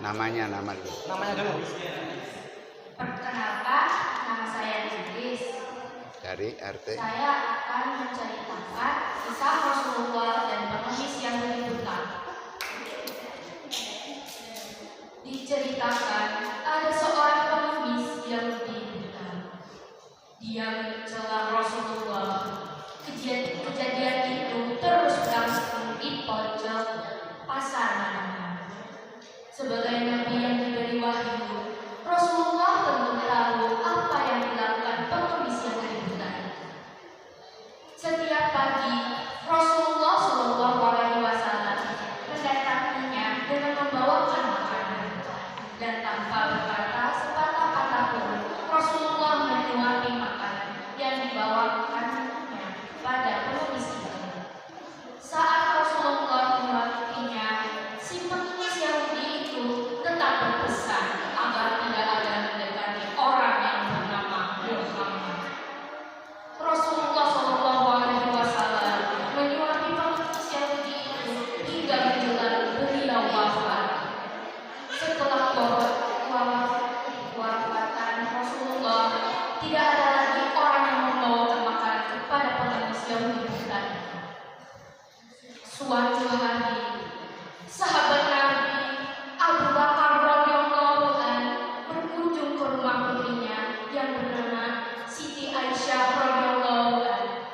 Nama dulu. Namanya dulu. Perkenalkan, nama saya Idris. Dari RT. Saya akan menceritakan kisah Rasulullah dan pengemis yang menimbulkan. Diceritakan ada seorang pengemis yang menimbulkan. Dia mencela Rasulullah. Kejadian itu terus berlangsung di pojok pasar Madinah. Sebagai nabi yang diberi wahyu, Rasulullah tentu tahu apa yang dilakukan pengemis yang keributan. Setiap pagi, Rasulullah Shallallahu Alaihi Wasallam mendatanginya dengan membawakan makanan, dan tanpa berkata sepatah kata pun, Rasulullah menyuapi makanan yang dibawakannya pada pengemis itu. Saat Rasulullah menyuapinya, si pengemis Yahudi itu tetap berpesan agar tidak ada mendekati orang yang bernama Muhammad. Rasulullah Shallallahu Alaihi Wasallam menyuapi pengemis Yahudi itu hingga menjelang beliau wafat. Setelah wafatan Rasulullah, tidak ada lagi orang yang membawakan makanan kepada pengemis Yahudi tadi. Suatu hari, sahabat Nabi Abu Bakar radhiyallahu anhu berkunjung ke rumah putrinya yang bernama Siti Aisyah radhiyallahu anha,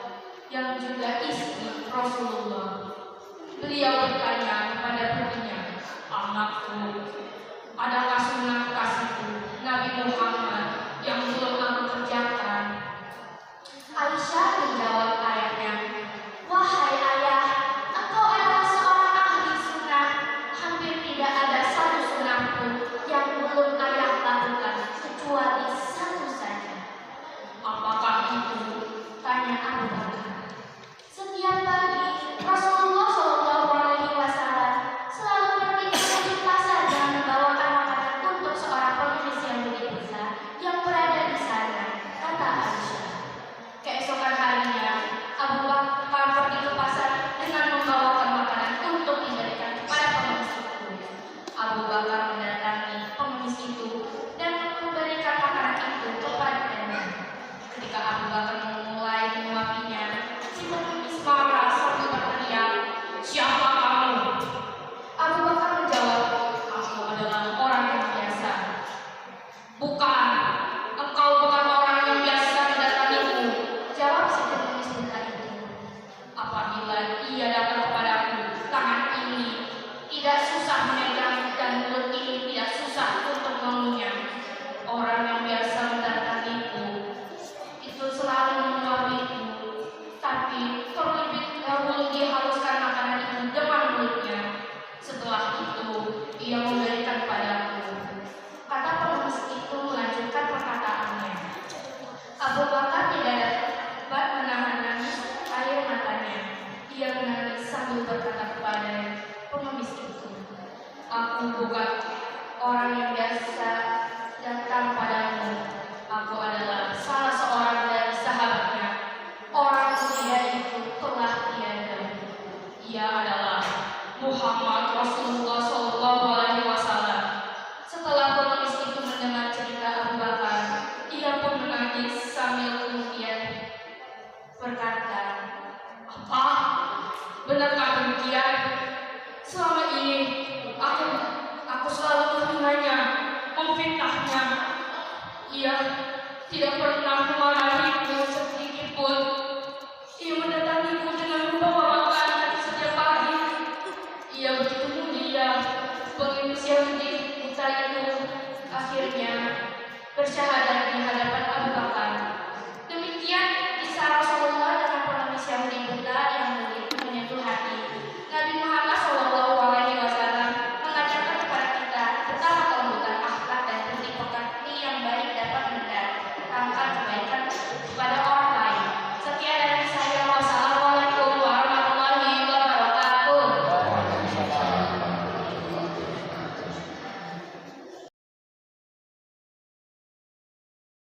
yang juga istri Rasulullah. Beliau bertanya kepada putrinya, "Anakku, adakah sunnah kasihku Nabi Muhammad yang belum aku kerjakan?" Aisyah menjawab ayahnya, "Wahai ayah, engkau adalah seorang ahli sunnah. Hampir tidak ada satu sunnah pun yang belum ayah lakukan kecuali satu saja." "Apakah itu?" tanya Abu Bakar. Setiap pagi Rasulullah Shallallahu Alaihi Wasallam selalu pergi ke ujung pasar dan membawakan makanan untuk seorang pengemis yang buta yang berada di sana, kata Aisyah. Keesokan harinya, Abu Bakar pergi ke pasar dengan membawakan makanan untuk diberikan kepada pengemis itu. Abu Bakar mendatangi pengemis itu dan memberikan makanan itu kepadanya. Ketika Abu Bakar memulai menyuapinya, si pengemis marah sambil berteriak, "Siapa kamu?" Abu Bakar menjawab, "Aku adalah orang yang biasa." "Bukan, engkau bukan orang yang biasa mendatangiku," jawab si pengemis buta itu. "Apabila ia datang kepadaku, tangan ini tidak susah memegang dan mulut ini tidak susah untuk mengunyah. Orang yang biasa mendatangiku itu selalu menyuapiku, tapi terlebih dahulu dia haluskan makanan itu dengan mulutnya. Setelah itu ia memberikan padaku." Kata pengemis itu melanjutkan perkataannya. Abu Bakar tidak dapat menahan nangis air matanya. Ia menangis sambil berkata kepada pengemis itu, "Aku bukan orang yang biasa datang padamu. Aku adalah salah seorang dari sahabatnya. Orang mulia itu telah tiada. Ia adalah Muhammad Rasulullah Shallallahu Alaihi Wasallam." Setelah pengemis itu mendengar cerita Abu Bakar, ia pun menangis sambil kemudian berkata, "Apa? Benarkah demikian? Selama ini aku selalu menghinanya, memfitnahnya. Ia tidak pernah